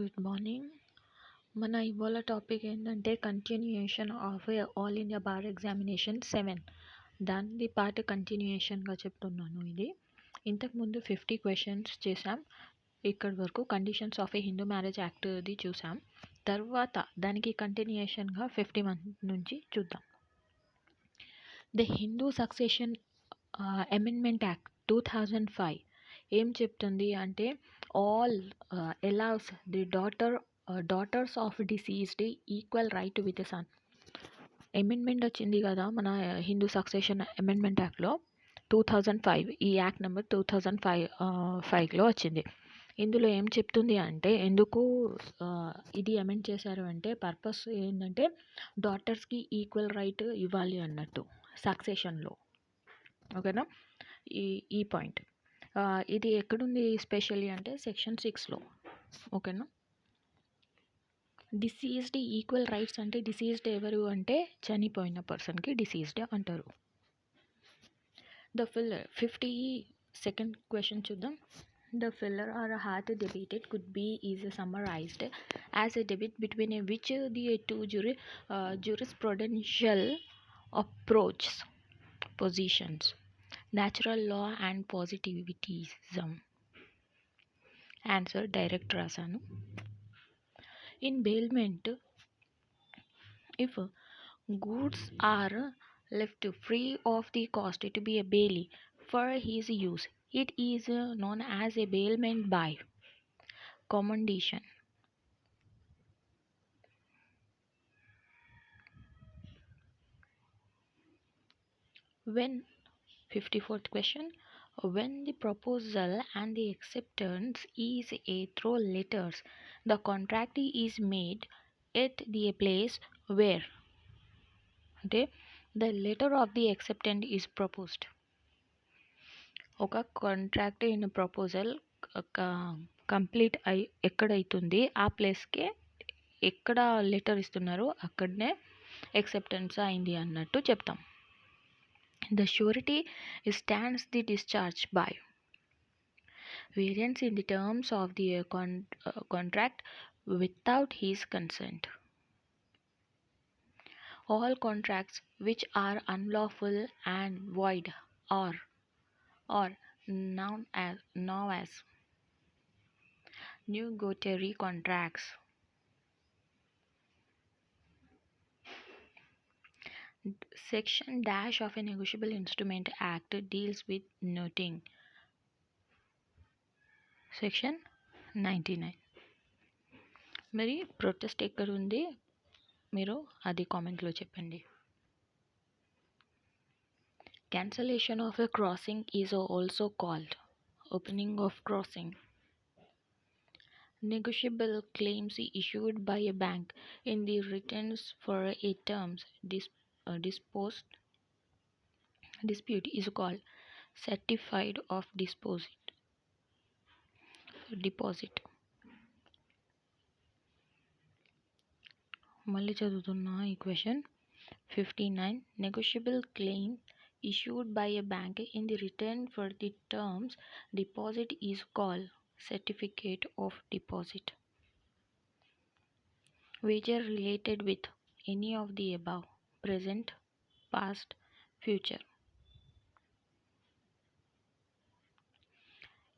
Good morning. మన ఇవాళ topic ఏంటంటే continuation of all India bar examination 7. దాని పార్ట్ కంటిన్యూయేషన్గా చెప్తున్నాను. ఇది ఇంతకుముందు 50 క్వశ్చన్స్ చేసాం. ఇక్కడి వరకు conditions of a Hindu marriage యాక్ట్ది చూసాం. తర్వాత దానికి కంటిన్యూయేషన్గా 51 నుంచి చూద్దాం. The Hindu succession amendment act 2005 ఏం చెప్తుంది అంటే all allows the daughters of deceased equal right with a son. Amendment వచ్చింది కదా మన హిందూ సక్సెషన్ అమెండ్మెంట్ యాక్ట్లో 2005. ఈ యాక్ట్ నెంబర్ 2005లో వచ్చింది. ఇందులో ఏం చెప్తుంది అంటే ఎందుకు ఇది అమెండ్ చేశారు అంటే పర్పస్ ఏంటంటే డాటర్స్కి ఈక్వల్ రైట్ ఇవ్వాలి అన్నట్టు సక్సెషన్లో. ఓకేనా, ఈ పాయింట్ ఇది ఎక్కడుంది స్పెషల్లీ అంటే సెక్షన్ 6లో. ఓకేనా, డిసీజ్డ్ ఈక్వల్ రైట్స్ అంటే డిసీజ్డ్ ఎవరు అంటే చనిపోయిన పర్సన్కి డిసీజ్డ్ అంటారు. ద ఫిల్లర్ 52nd క్వశ్చన్ చూద్దాం. The filler or a heart debated could be is summarized as a debate between which the two jurisprudential approaches positions, natural law and positivism. Answer direct rasanu. In bailment, if goods are left free of the cost to be a bailey for his use, it is known as a bailment by commendation. When 54th question, when the proposal and the acceptance is a through letters, the contract is made at the place where the letter of the acceptance is proposed. ఒక contract in proposal complete అయి ఎక్కడైతుంది ఆ ప్లేస్కే ఎక్కడ letter ఇస్తున్నారో అక్కడనే acceptance అయింది అన్నట్టు చెప్తాం. The surety stands the discharge by variance in the terms of the contract without he's consent. All contracts which are unlawful and void are known as nugatory contracts. Section dash of a Negotiable Instrument Act deals with noting. Section 99. మరి protest ఎక్కడ ఉంది మీరు అది కామెంట్లో చెప్పండి. Cancellation of a crossing is also called opening of crossing. Negotiable claims issued by a bank in the returns for a terms dispute is called certified of deposit. మళ్ళీ చదువుతున్నా ఈ question 59. Negotiable claim issued by a bank in the return for the terms deposit is called certificate of deposit. Wager related with any of the above: present, past, future.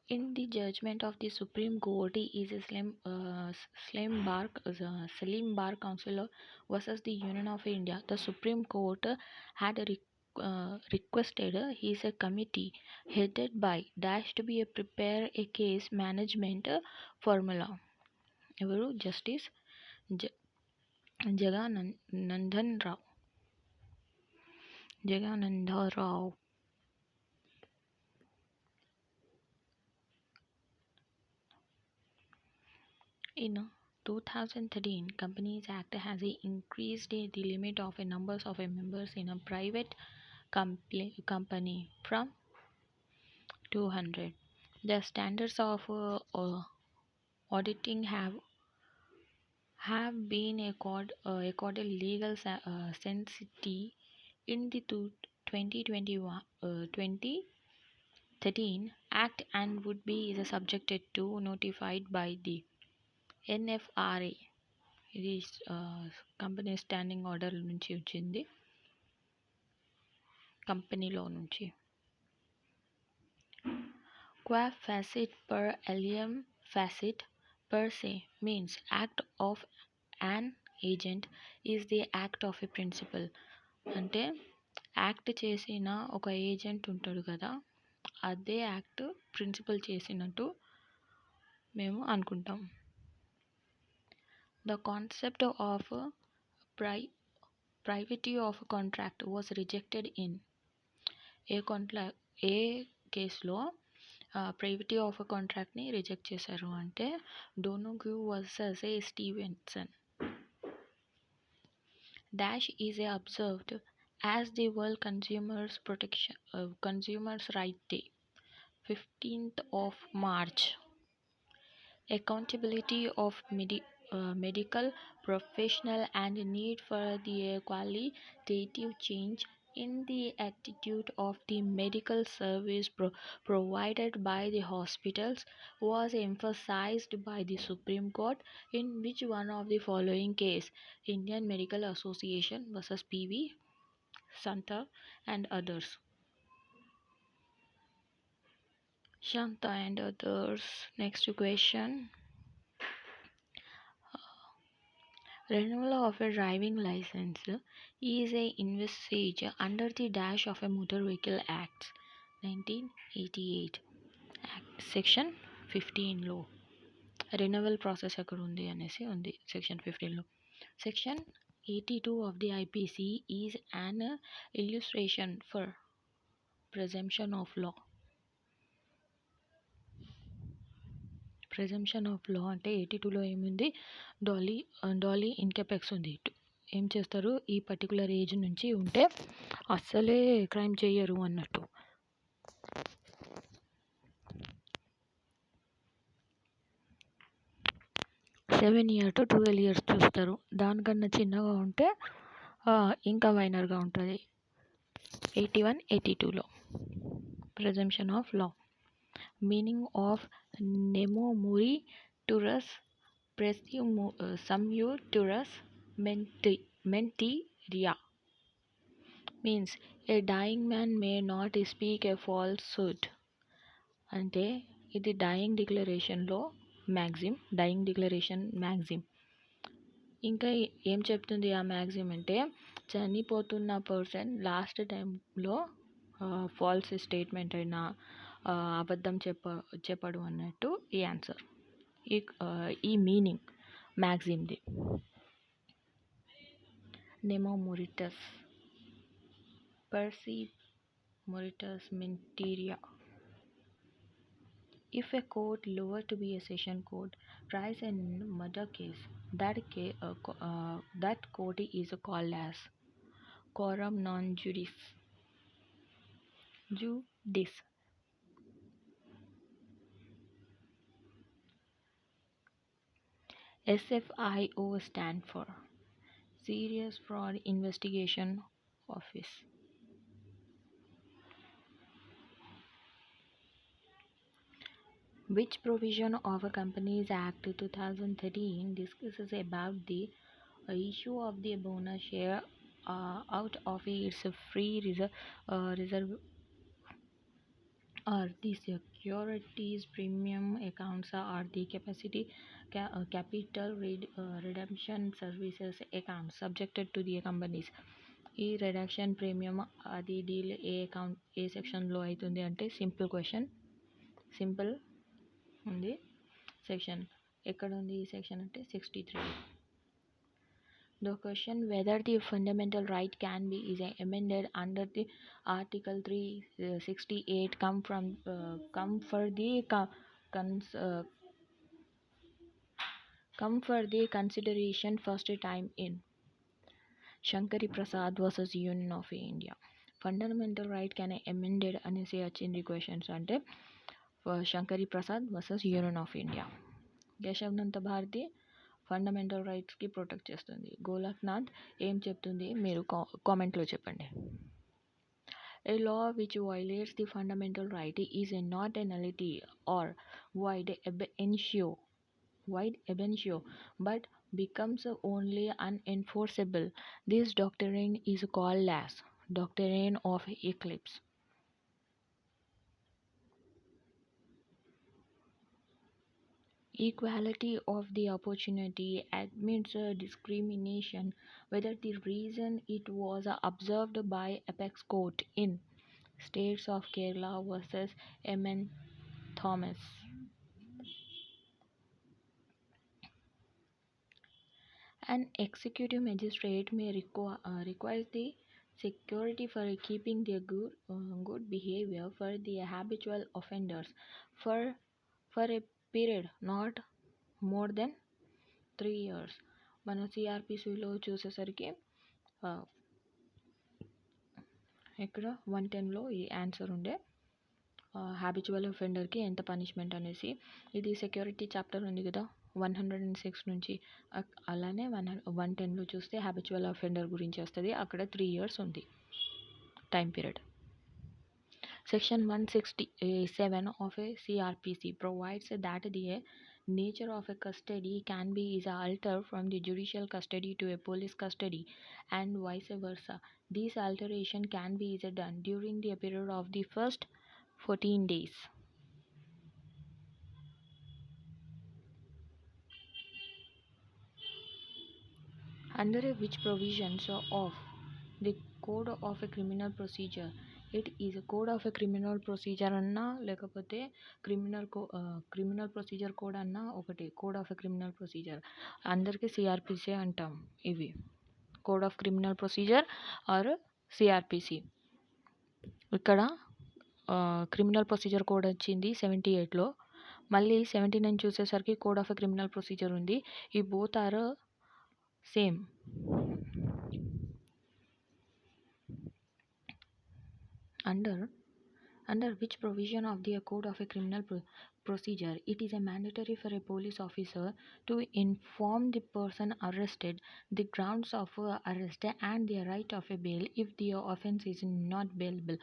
In the judgment of the Supreme Court is Salim Bar Council versus the Union of India, the Supreme Court had requested his committee headed by dash to be prepare a case management formula. ఎవరు justice జగానందరావు. In 2013, Companies Act has increased the limit of a numbers of members in a private company from 200. The standards of auditing have been accorded legal sanctity in the 2013 Act and would be subjected to notified by the NFRA ఇది company standing order నుంచి వచ్చింది, కంపెనీలో నుంచి. Qua facit per alium facit per se means act of an agent is the act of a principal. అంటే act చేసిన ఒక agent ఉంటాడు కదా, అదే యాక్ట్ ప్రిన్సిపల్ చేసినట్టు మేము అనుకుంటాం. The concept of privity of contract was rejected in a కేసులో ప్రైవేటీ ఆఫ్ కాంట్రాక్ట్ని రిజెక్ట్ చేశారు అంటే Donoghue versus a Stevenson. Dash is observed as the World Consumers Right Day, 15th of March. Accountability of medical professional and need for the qualitative change in the attitude of the medical service provided by the hospitals was emphasized by the Supreme Court in which one of the following case, Indian Medical Association versus PV Santa and others. Shanta and others. Next question. Renewal of a driving license is a envisaged under the dash of a Motor Vehicle Act 1988 Act Section 15 లో renewal process ఎక్కడ ఉంది అనేసి ఉంది section 15లో. Section 82 of the IPC is an illustration for presumption of law. Presumption of law అంటే 82లో ఏముంది, Dolly ఇన్కెపెక్స్ ఉంది. ఏం చేస్తారు, ఈ పర్టికులర్ ఏజ్ నుంచి ఉంటే అస్సలే క్రైమ్ చేయరు అన్నట్టు. సెవెన్ ఇయర్ టు 12 years చూస్తారు. దానికన్నా చిన్నగా ఉంటే ఇంకా మైనర్గా ఉంటుంది. 81, 82లో presumption of law. Meaning of nemo muriturus presumptuous mentiria means a dying man may not speak a falsehood. అంటే ఇది డయింగ్ డిక్లరేషన్లో మ్యాక్సిమ్. ఇంకా ఏం చెప్తుంది ఆ మ్యాక్సిమ్ అంటే చనిపోతున్న పర్సన్ లాస్ట్ టైంలో ఫాల్స్ స్టేట్మెంట్ అయినా అబద్ధం చెప్పడు అన్నట్టు ఈ ఆన్సర్, ఈ meaning మ్యాక్సిమ్ది. నెమో మొరిటస్ పర్సి మొరిటస్ మెంటీరియా. If a court lower to be a session court tries a murder case, that court is called as quorum non juris. SFIO stand for Serious Fraud Investigation Office. Which provision of a Companies Act 2013 discusses about the issue of the bonus share out of its free reserve or the securities premium accounts or the capital redemption services accounts subjected to the companies. ఈ reduction premium అది deal ఏ account ఏ సెక్షన్లో అవుతుంది అంటే simple ఉంది. Section ఎక్కడ ఉంది ఈ section అంటే 63. The question whether the fundamental right can be is amended under the Article 368 come for the consideration first time in Shankari Prasad versus Union of India. Fundamental right can amended అనేసి వచ్చింది questions అంటే Shankari Prasad versus union of India. Yashwant Bharati fundamental రైట్స్కి protect చేస్తుంది. గోలక్నాథ్ ఏం చెప్తుంది మీరు కామెంట్లో చెప్పండి. A law which violates the fundamental right is not a nullity or void ab initio wide abentio, but becomes only unenforceable. This doctrine is called as doctrine of eclipse. Equality of the opportunity admits discrimination whether the reason it was observed by apex court in States of Kerala versus M.N. Thomas. An executive magistrate may require the security for keeping their good behavior for the habitual offenders for a period not more than 3 years. మన సిఆర్పిసిలో చూసేసరికి ఇక్కడ 110లో ఈ answer ఉండే habitual అఫెండర్కి ఎంత punishment అనేసి. ఇది security chapter ఉంది కదా 106 నుంచి, అలానే 110లో చూస్తే హ్యాబిచువల్ అఫెండర్ గురించి వస్తుంది. అక్కడ 3 years ఉంది time period. Section 167 of a CRPC provides that the nature of a custody can be is altered from the judicial custody to a police custody and vice versa. This alteration can be is done during the period of the first 14 days. Under which provisions of the Code of a Criminal Procedure, it is a Code of a Criminal Procedure అన్నా లేకపోతే criminal procedure code అన్నా ఒకటి. Code of a criminal procedure అందరికీ CRPC అంటాం. ఇవి code of criminal procedure or CRPC. ఇక్కడ criminal procedure code వచ్చింది 78లో, మళ్ళీ 79 చూసేసరికి code of a criminal procedure ఉంది. ఈ both are same. Under which provision of the Code of a Criminal Procedure it is a mandatory for a police officer to inform the person arrested the grounds of arrest and the right of a bail if the offence is not bailable.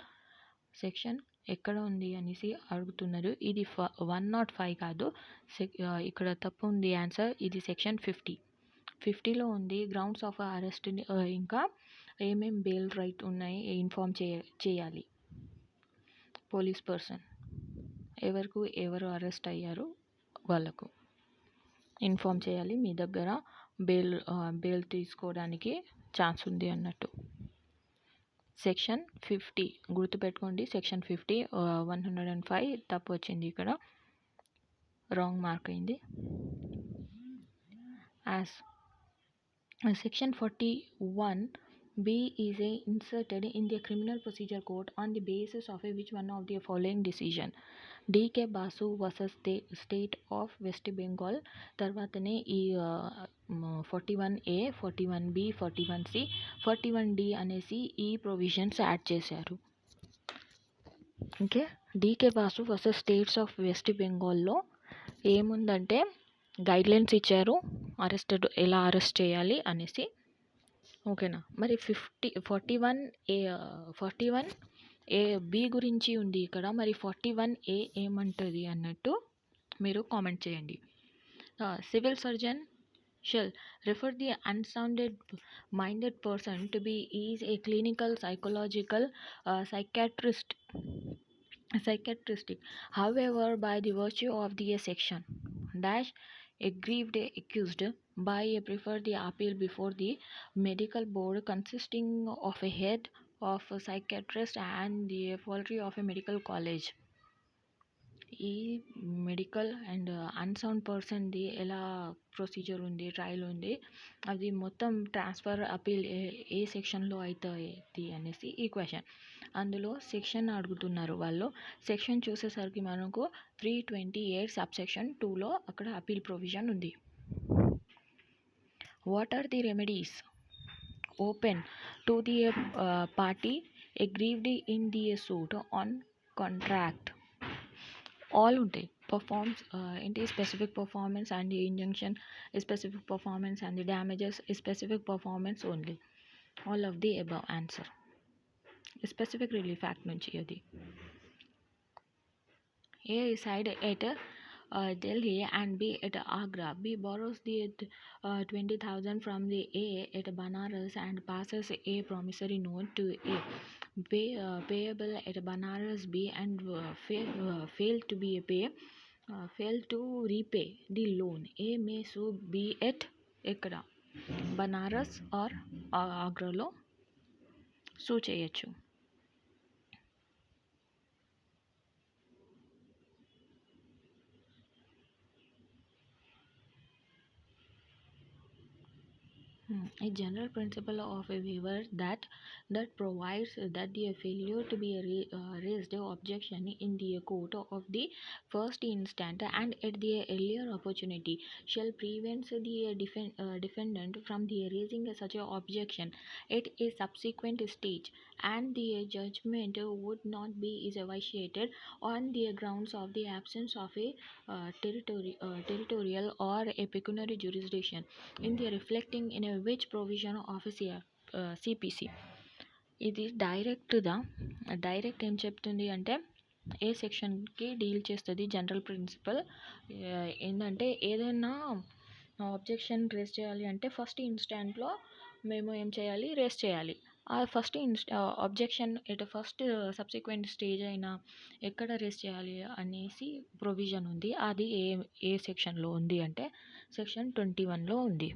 Section ఎక్కడ ఉంది అనేసి అడుగుతున్నారు. ఇది 105 కాదు, ఇక్కడ తప్పు ఉంది answer. ఇది సెక్షన్ 50లో ఉంది. గ్రౌండ్స్ ఆఫ్ అరెస్ట్ ఇంకా ఏమేం బెయిల్ రైట్ ఉన్నాయి ఇన్ఫార్మ్ చేయాలి. పోలీస్ పర్సన్ ఎవరు అరెస్ట్ అయ్యారు వాళ్ళకు ఇన్ఫార్మ్ చేయాలి. మీ దగ్గర బెయిల్ తీసుకోవడానికి ఛాన్స్ ఉంది అన్నట్టు. సెక్షన్ 50 గుర్తుపెట్టుకోండి. సెక్షన్ 50 105 తప్పు వచ్చింది, ఇక్కడ రాంగ్ మార్క్ అయింది. As section 41B is inserted in the Criminal Procedure Code on the basis of which one of the following decision. D.K. Basu versus State of West Bengal. తర్వాతనే ఈ 41A, 41B, 41C, 41D అనేసి ఈ provisions add చేశారు. Okay, D K Basu versus states of West బెంగాల్లో ఏముందంటే guidelines ఇచ్చారు arrested ఎలా arrest చేయాలి అనేసి. ఓకేనా, మరి 41A గురించి ఉంది ఇక్కడ. మరి 41A ఏమంటుంది అన్నట్టు మీరు కామెంట్ చేయండి. Civil surgeon shall refer the unsounded minded person to be is a clinical psychological psychiatrist however by the virtue of the section dash aggrieved accused by a prefer the appeal before the medical board consisting of a head of a psychiatrist and the faculty of a medical college. ఈ medical and unsound పర్సన్ది ఎలా procedure ఉంది, trial ఉంది, అది మొత్తం transfer appeal ఏ సెక్షన్లో అవుతుంది అనేసి ఈ క్వశ్చన్. అందులో సెక్షన్ అడుగుతున్నారు వాళ్ళు. సెక్షన్ చూసేసరికి మనకు 328 సబ్సెక్షన్ 2లో అక్కడ అపీల్ ప్రొవిజన్ ఉంది. What are the remedies open to the party aggrieved in the suit on contract? All ఉంటాయి. పర్ఫార్మ్స్ ఏంటి, specific performance and the injunction, specific performance and the damages, specific performance only. All of the above answer. Specific relief act నుంచి అది. A side at Delhi and B at Agra. B borrows the 20,000 from the A at Banaras and passes a promissory note to A. Payable at Banaras B and fail to be pay. Fail to repay the loan. A may sue B at ఎక్కడ Banaras are ఆగ్రాలో సూ చేయొచ్చు. A general principle of a waiver that provides that the failure to be raised objection in the court of the first instant and at the earlier opportunity shall prevent the defendant from the raising such a objection at a subsequent stage, and the judgment would not be is vitiated on the grounds of the absence of a territorial or a pecuniary jurisdiction in the reflecting in a which provision of a CPC. ఇది direct ఏం చెప్తుంది అంటే ఏ సెక్షన్కి deal చేస్తుంది general principal ఏంటంటే ఏదైనా objection race చేయాలి అంటే ఫస్ట్ ఇన్స్టాంట్లో మేము ఏం చేయాలి రేస్ చేయాలి. ఆ first objection at first subsequent stage అయినా ఎక్కడ రేస్ చేయాలి అనేసి ప్రొవిజన్ ఉంది. అది ఏ సెక్షన్లో ఉంది అంటే సెక్షన్ 21లో ఉంది.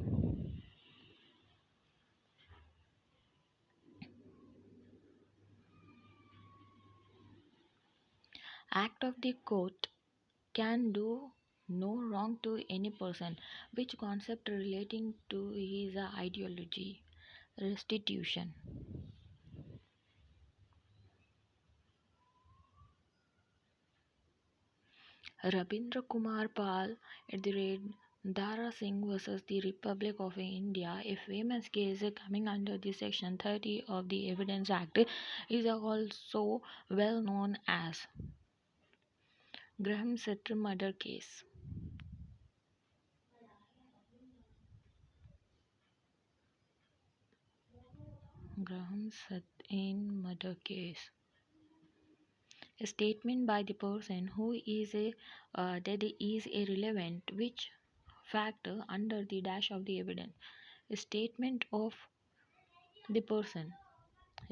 Act of the court can do no wrong to any person, which concept relating to his ideology. Restitution. Rabindra Kumar Pal at the rate Dara Singh versus the Republic of India, a famous case coming under the section 30 of the Evidence Act, is also well known as Graham Setter murder case. Graham Setter murder case. A statement by the person who is that is irrelevant which factor under the dash of the evidence. A statement of the person.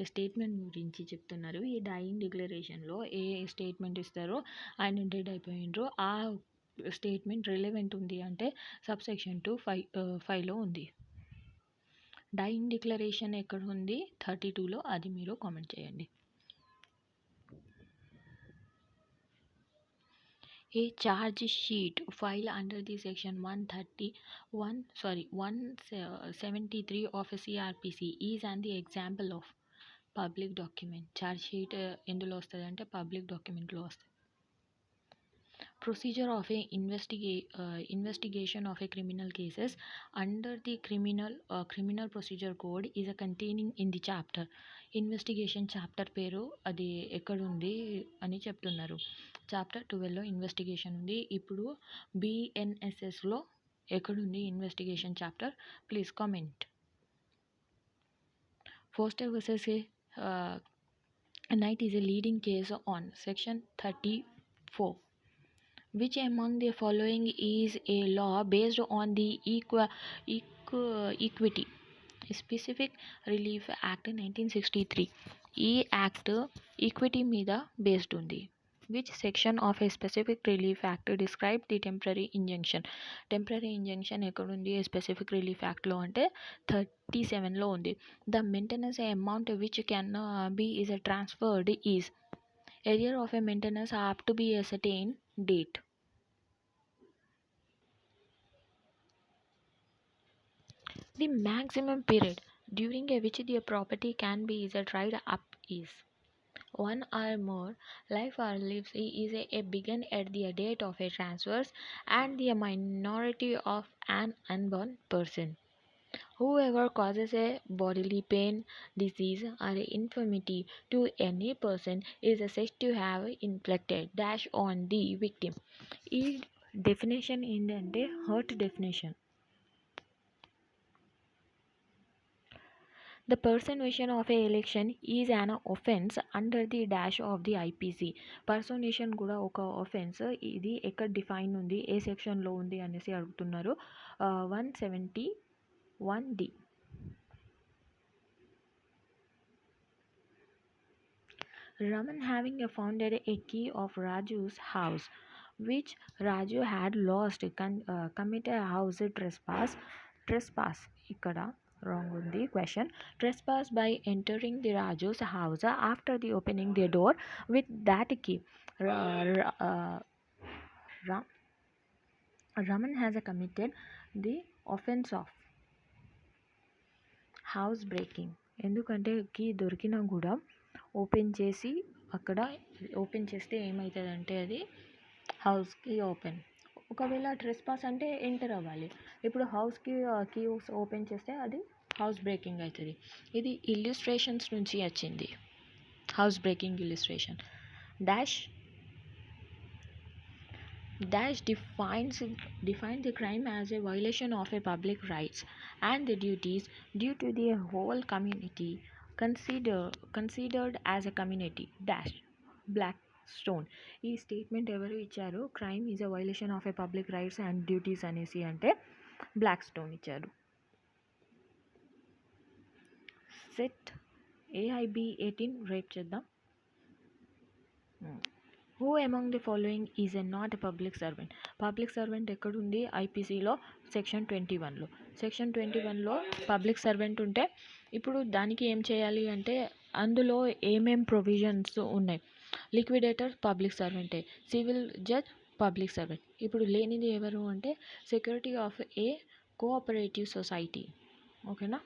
A statement గురించి చెప్తున్నారు. ఈ dyeing డిక్లరేషన్లో ఏ statement ఇస్తారో ఆయన dead అయిపోయినరో ఆ statement relevant ఉంది అంటే subsection 2(5)లో ఉంది. Dyeing declaration ఎక్కడ ఉంది 32లో, అది మీరు కామెంట్ చేయండి. A charge sheet filed under the section 173 of CRPC is an example of public document. Charge sheet ఎందులో వస్తుంది అంటే పబ్లిక్ డాక్యుమెంట్లో వస్తుంది. Procedure of A investigation of A criminal cases under the criminal procedure code is containing in the chapter. Investigation chapter పేరు అది ఎక్కడుంది అని చెప్తున్నారు. Chapter 12లో investigation ఉంది. ఇప్పుడు BNSSలో ఎక్కడుంది investigation chapter? Please comment. Foster versus Knight is a leading case on section 34. Which among the following is a law based on the Equity Specific Relief Act 1963? ఈ act equity మీద based ఉంది. Which section of a specific relief act describe the temporary injunction? Temporary injunction ఎక్కడుంది specific relief యాక్ట్లో అంటే 37లో ఉంది. The maintenance amount which can be is transferred is aerial of a maintenance up to be a certain date. The maximum period during which the property can be is dried up is 1 or more life or lives is a begin at the date of a transfers and the minority of an unborn person. Whoever causes a bodily pain, disease or infirmity to any person is said to have inflicted dash on the victim. ఈ definition ఏంటంటే hurt definition. The personation of a election is an offense under the dash of the IPC. పర్సోనేషన్ కూడా ఒక offense. ఇది ఎక్కడ define ఉంది, ఏ సెక్షన్లో ఉంది అనేసి అడుగుతున్నారు. 171D. Raman having founded a key of Raju's house, which Raju had lost, committed a house trespass. ఇక్కడ wrong ఉంది question. Trespass by entering the Raju's house after the opening the door with that key. Raman has committed the offense of house breaking. ఎందుకంటే key దొరికినా కూడా open చేసి అక్కడ open చేస్తే ఏమవుతుందంటే అది హౌస్కి ఓపెన్. ఒకవేళ ట్రెస్పాస్ అంటే ఎంటర్ అవ్వాలి. ఇప్పుడు హౌస్కి కీ ఓపెన్ చేస్తే అది హౌస్ బ్రేకింగ్ అవుతుంది. ఇది ఇల్లుస్ట్రేషన్స్ నుంచి వచ్చింది, house breaking illustration. Dash defines the crime as a violation of a public rights and the duties due to the whole community considered as a community. Dash Blackstone. ఈ statement ఎవరు ఇచ్చారు? Crime is a violation of A public rights and duties అనేసి అంటే Blackstone ఇచ్చారు. Set AIB 18 rape చేద్దాం. Who among the following is not a public servant? Public servant ఎక్కడుంది? ఐపీసీలో section 21లో. Section 21లో public servant ఉంటే ఇప్పుడు దానికి ఏం చేయాలి అంటే అందులో ఏమేం ప్రొవిజన్స్ ఉన్నాయి. లిక్విడేటర్ పబ్లిక్ సర్వెంటే, సివిల్ జడ్జ్ పబ్లిక్ సర్వెంట్. ఇప్పుడు లేనిది ఎవరు అంటే security of a cooperative society. ఓకేనా.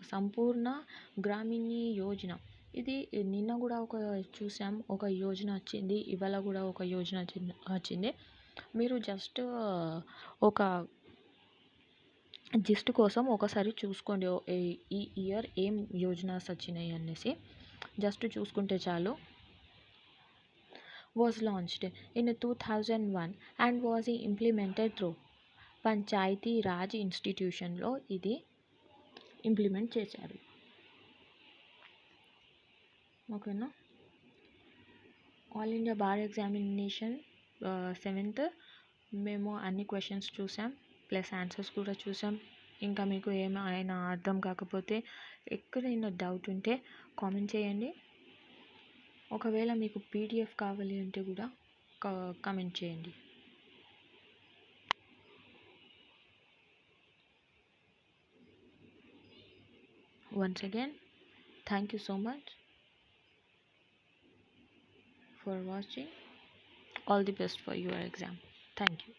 సంపూర్ణ గ్రామీణి యోజన. ఇది నిన్న కూడా చూసాం, ఒక యోజన వచ్చింది, ఇవాళ కూడా ఒక యోజన వచ్చింది. మీరు జస్ట్ ఒక జిస్ట్ కోసం ఒకసారి చూసుకోండి ఈ ఇయర్ ఏం యోజనాస్ వచ్చినాయి అనేసి, జస్ట్ చూసుకుంటే చాలు. was launched in 2001 and was implemented through panchayat Raj ఇన్స్టిట్యూషన్లో ఇది ఇంప్లిమెంట్ చేశారు. ఓకేనా. All India bar examination 7th మేము అన్ని క్వశ్చన్స్ చూసాం, ప్లస్ ఆన్సర్స్ కూడా చూసాం. ఇంకా మీకు ఏమైనా అర్థం కాకపోతే, ఎక్కడైనా డౌట్ ఉంటే కామెంట్ చేయండి. ఒకవేళ మీకు PDF కావాలి అంటే కూడా కామెంట్ చేయండి. Once again, thank you so much for watching. All the best for your exam. Thank you.